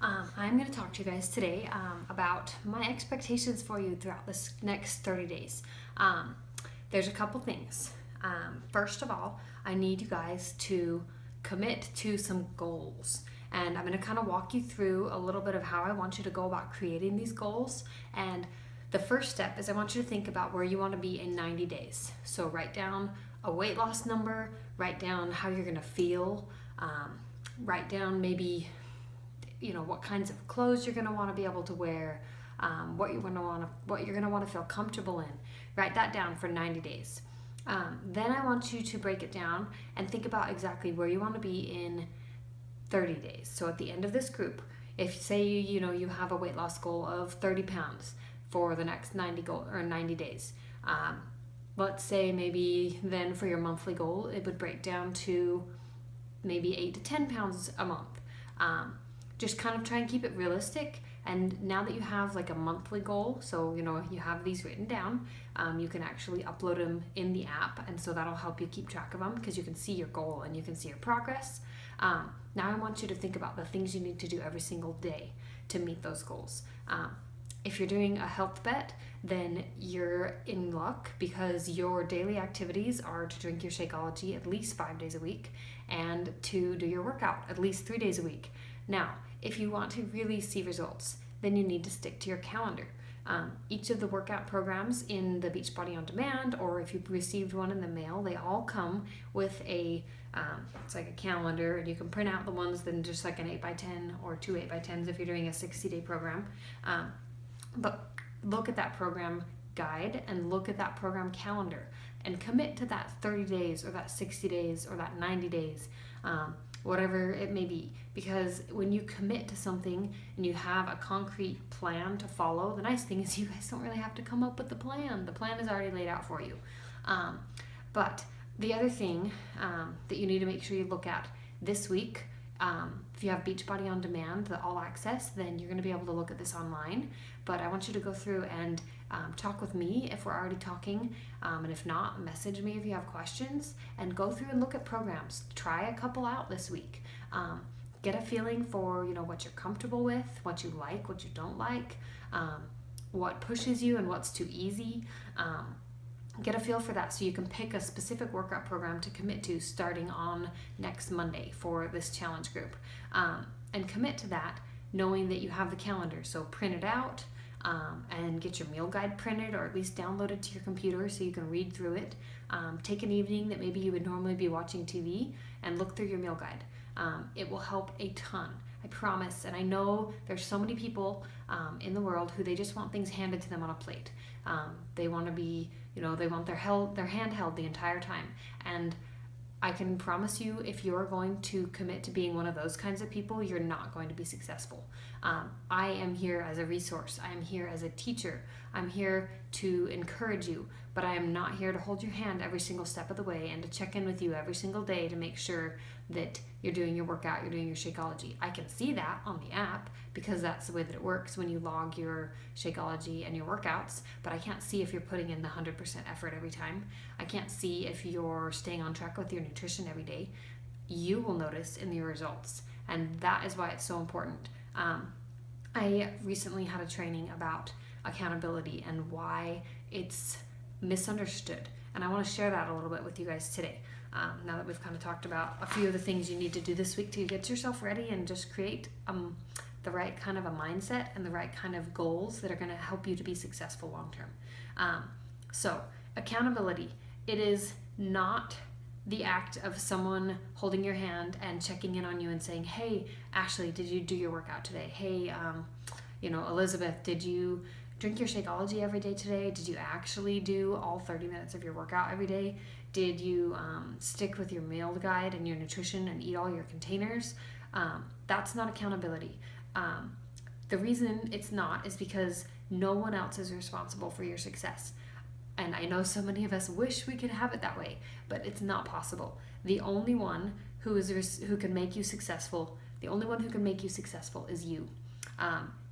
I'm going to talk to you guys today about my expectations for you throughout this next 30 days. There's a couple things. First of all, I need you guys to commit to some goals. And I'm going to kind of walk you through a little bit of how I want you to go about creating these goals. And the first step is I want you to think about where you want to be in 90 days. So write down a weight loss number, write down how you're going to feel, write down maybe what kinds of clothes you're going to want to be able to wear, what you're going to want to feel comfortable in. Write that down for 90 days. Then I want you to break it down and think about exactly where you want to be in 30 days. So at the end of this group, if say you have a weight loss goal of 30 pounds for the next 90 days, let's say maybe then for your monthly goal it would break down to maybe 8 to 10 pounds a month. Just kind of try and keep it realistic. And now that you have like a monthly goal, so you have these written down, you can actually upload them in the app, and so that'll help you keep track of them because you can see your goal and you can see your progress. Now I want you to think about the things you need to do every single day to meet those goals. If you're doing a health bet, then you're in luck because your daily activities are to drink your Shakeology at least 5 days a week and to do your workout at least 3 days a week. Now, if you want to really see results, then you need to stick to your calendar. Each of the workout programs in the Beachbody On Demand, or if you've received one in the mail, they all come with it's like a calendar, and you can print out the ones that are just like an 8x10 or 2 8x10s if you're doing a 60-day program. But look at that program guide and look at that program calendar and commit to that 30 days or that 60 days or that 90 days, whatever it may be. Because when you commit to something and you have a concrete plan to follow, the nice thing is you guys don't really have to come up with the plan. The plan is already laid out for you. But the other thing that you need to make sure you look at this week, if you have Beachbody On Demand, the all access, then you're going to be able to look at this online. But I want you to go through and talk with me if we're already talking, and if not, message me if you have questions, and go through and look at programs. Try a couple out this week. Get a feeling for what you're comfortable with, what you like, what you don't like, what pushes you and what's too easy. Get a feel for that so you can pick a specific workout program to commit to starting on next Monday for this challenge group. And commit to that knowing that you have the calendar. So print it out and get your meal guide printed or at least download it to your computer so you can read through it. Take an evening that maybe you would normally be watching TV and look through your meal guide. It will help a ton. I promise. And I know there's so many people in the world who they just want things handed to them on a plate. They want to be, they want their hand held the entire time. And I can promise you, if you're going to commit to being one of those kinds of people, you're not going to be successful. I am here as a resource. I am here as a teacher. I'm here to encourage you, but I am not here to hold your hand every single step of the way and to check in with you every single day to make sure that you're doing your workout, you're doing your Shakeology. I can see that on the app because that's the way that it works when you log your Shakeology and your workouts, but I can't see if you're putting in the 100% effort every time. I can't see if you're staying on track with your nutrition every day. You will notice in your results, and that is why it's so important. I recently had a training about accountability and why it's misunderstood, and I want to share that a little bit with you guys today. Now that we've kind of talked about a few of the things you need to do this week to get yourself ready and just create the right kind of a mindset and the right kind of goals that are going to help you to be successful long term. So accountability, it is not the act of someone holding your hand and checking in on you and saying, hey, Ashley, did you do your workout today? Hey, Elizabeth, did you drink your Shakeology every day today? Did you actually do all 30 minutes of your workout every day? Did you stick with your meal guide and your nutrition and eat all your containers? That's not accountability. The reason it's not is because no one else is responsible for your success. And I know so many of us wish we could have it that way, but it's not possible. The only one who can make you successful, is you.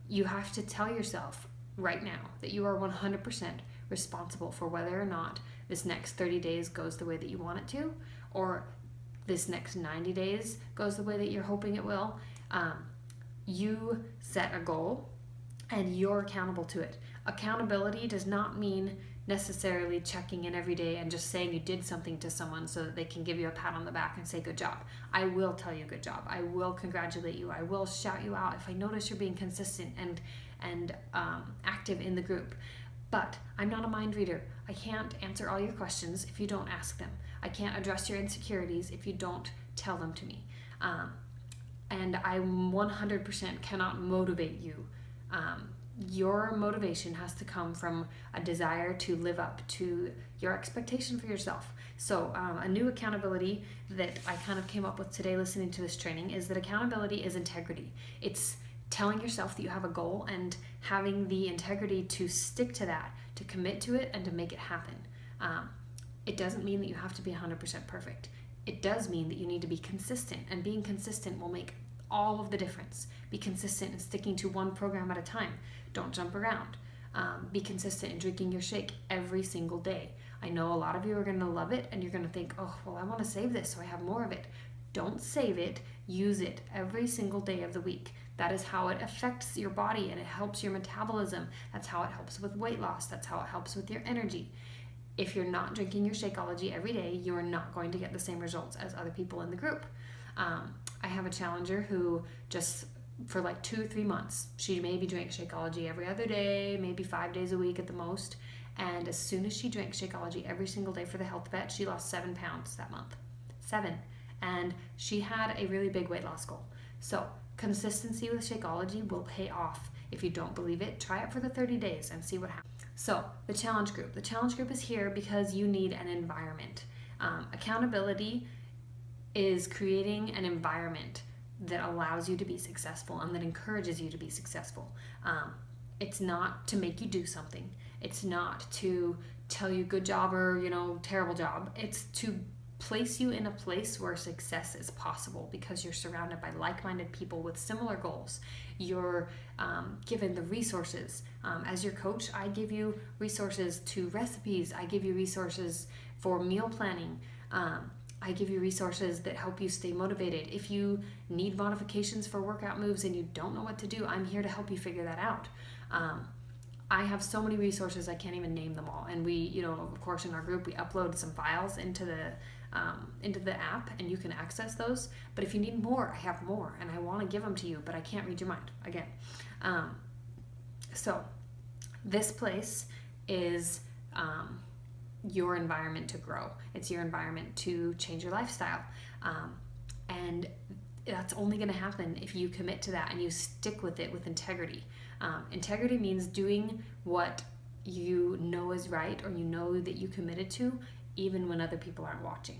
You have to tell yourself right now that you are 100% responsible for whether or not this next 30 days goes the way that you want it to, or this next 90 days goes the way that you're hoping it will. you set a goal and you're accountable to it. Accountability does not mean necessarily checking in every day and just saying you did something to someone so that they can give you a pat on the back and say good job. I will tell you good job. I will congratulate you. I will shout you out if I notice you're being consistent and active in the group. But I'm not a mind reader. I can't answer all your questions if you don't ask them. I can't address your insecurities if you don't tell them to me. And I 100% cannot motivate you. Your motivation has to come from a desire to live up to your expectation for yourself. So a new accountability that I kind of came up with today listening to this training is that accountability is integrity. It's telling yourself that you have a goal and having the integrity to stick to that, to commit to it, and to make it happen. It doesn't mean that you have to be 100% perfect. It does mean that you need to be consistent, and being consistent will make all of the difference. Be consistent in sticking to one program at a time. Don't jump around. Be consistent in drinking your shake every single day. I know a lot of you are going to love it and you're going to think, oh, well, I want to save this so I have more of it. Don't save it. Use it every single day of the week. That is how it affects your body and it helps your metabolism. That's how it helps with weight loss. That's how it helps with your energy. If you're not drinking your Shakeology every day, you are not going to get the same results as other people in the group. I have a challenger who just for like 2 or 3 months, she maybe drank Shakeology every other day, maybe 5 days a week at the most. And as soon as she drank Shakeology every single day for the health vet, she lost 7 pounds that month. 7. And she had a really big weight loss goal. So consistency with Shakeology will pay off. If you don't believe it, try it for the 30 days and see what happens. So the challenge group. The challenge group is here because you need an environment. Accountability is creating an environment that allows you to be successful and that encourages you to be successful. It's not to make you do something. It's not to tell you good job or, terrible job. It's to place you in a place where success is possible because you're surrounded by like-minded people with similar goals. You're given the resources. As your coach, I give you resources to recipes. I give you resources for meal planning. I give you resources that help you stay motivated. If you need modifications for workout moves and you don't know what to do, I'm here to help you figure that out. I have so many resources, I can't even name them all. And we, of course, in our group, we upload some files into the app and you can access those. But if you need more, I have more and I want to give them to you, but I can't read your mind again. So this place is your environment to grow. It's your environment to change your lifestyle. And that's only going to happen if you commit to that and you stick with it with integrity. Integrity means doing what you know is right or you know that you committed to, even when other people aren't watching.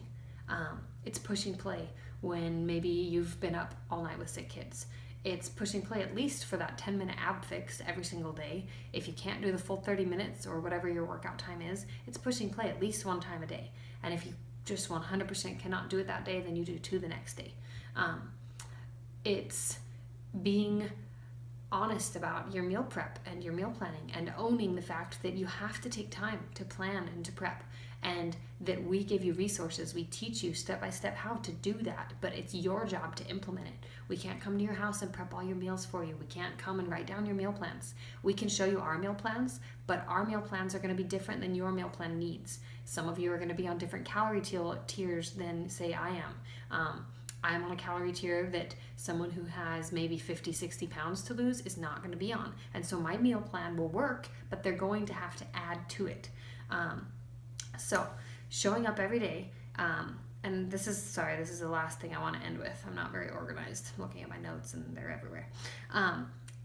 It's pushing play when maybe you've been up all night with sick kids. It's pushing play at least for that 10-minute ab fix every single day. If you can't do the full 30 minutes or whatever your workout time is, it's pushing play at least one time a day. And if you just 100% cannot do it that day, then you do 2 the next day. It's being honest about your meal prep and your meal planning and owning the fact that you have to take time to plan and to prep, and that we give you resources. We teach you step by step how to do that, but it's your job to implement it. We can't come to your house and prep all your meals for you. We can't come and write down your meal plans. We can show you our meal plans, but our meal plans are going to be different than your meal plan needs. Some of you are going to be on different calorie tiers than, say, I am. I'm on a calorie tier that someone who has maybe 50, 60 pounds to lose is not going to be on. And so my meal plan will work, but they're going to have to add to it. So showing up every day, and this is the last thing I want to end with. I'm not very organized. I'm looking at my notes and they're everywhere.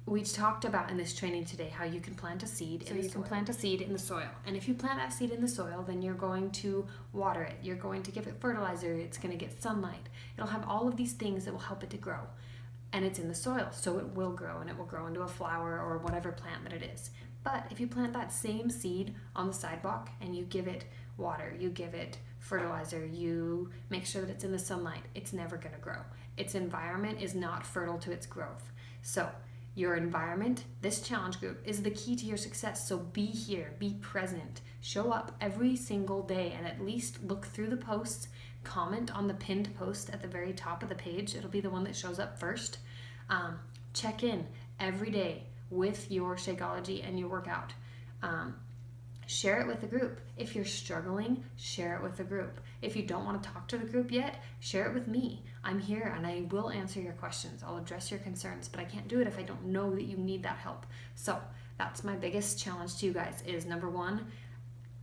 We talked about in this training today how you can plant a seed. So you can plant a seed in the soil. And if you plant that seed in the soil, then you're going to water it. You're going to give it fertilizer. It's going to get sunlight. It'll have all of these things that will help it to grow. And it's in the soil, so it will grow, and it will grow into a flower or whatever plant that it is. But if you plant that same seed on the sidewalk and you give it water, you give it fertilizer, you make sure that it's in the sunlight, it's never going to grow. Its environment is not fertile to its growth. So your environment, this challenge group, is the key to your success. So be here, be present, show up every single day, and at least look through the posts, comment on the pinned post at the very top of the page. It'll be the one that shows up first. check in every day with your Shakeology and your workout. Share it with the group. If you're struggling, share it with the group. If you don't want to talk to the group yet, share it with me. I'm here and I will answer your questions. I'll address your concerns, but I can't do it if I don't know that you need that help. So that's my biggest challenge to you guys is, number one,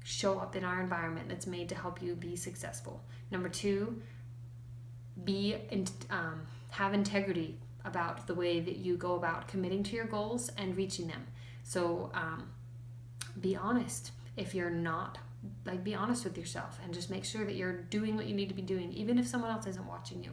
show up in our environment that's made to help you be successful. Number two, have integrity about the way that you go about committing to your goals and reaching them. So be honest. If you're not, be honest with yourself and just make sure that you're doing what you need to be doing, even if someone else isn't watching you.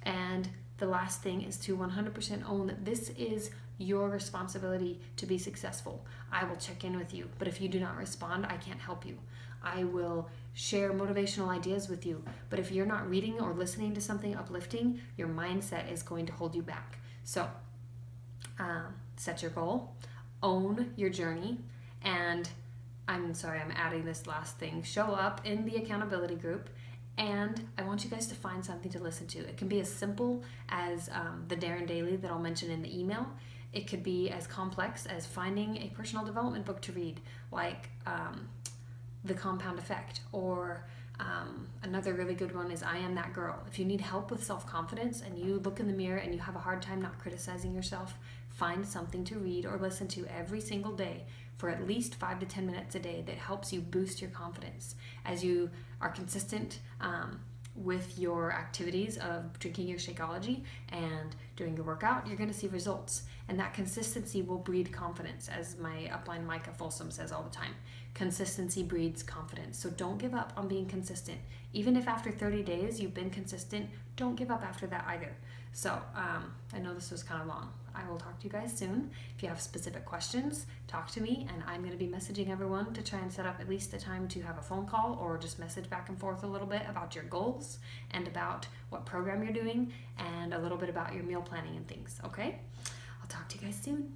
And the last thing is to 100% own that this is your responsibility to be successful. I will check in with you, but if you do not respond, I can't help you. I will share motivational ideas with you, but if you're not reading or listening to something uplifting, your mindset is going to hold you back. So set your goal, own your journey, and I'm adding this last thing. Show up in the accountability group, and I want you guys to find something to listen to. It can be as simple as the Darren Daily that I'll mention in the email. It could be as complex as finding a personal development book to read, like The Compound Effect, or another really good one is I Am That Girl. If you need help with self-confidence and you look in the mirror and you have a hard time not criticizing yourself, find something to read or listen to every single day for at least 5 to 10 minutes a day that helps you boost your confidence. As you are consistent with your activities of drinking your Shakeology and doing your workout, you're going to see results. And that consistency will breed confidence, as my upline Micah Folsom says all the time. Consistency breeds confidence. So don't give up on being consistent. Even if after 30 days you've been consistent, don't give up after that either. So I know this was kind of long. I will talk to you guys soon. If you have specific questions, talk to me, and I'm going to be messaging everyone to try and set up at least the time to have a phone call or just message back and forth a little bit about your goals and about what program you're doing and a little bit about your meal planning and things, okay? I'll talk to you guys soon.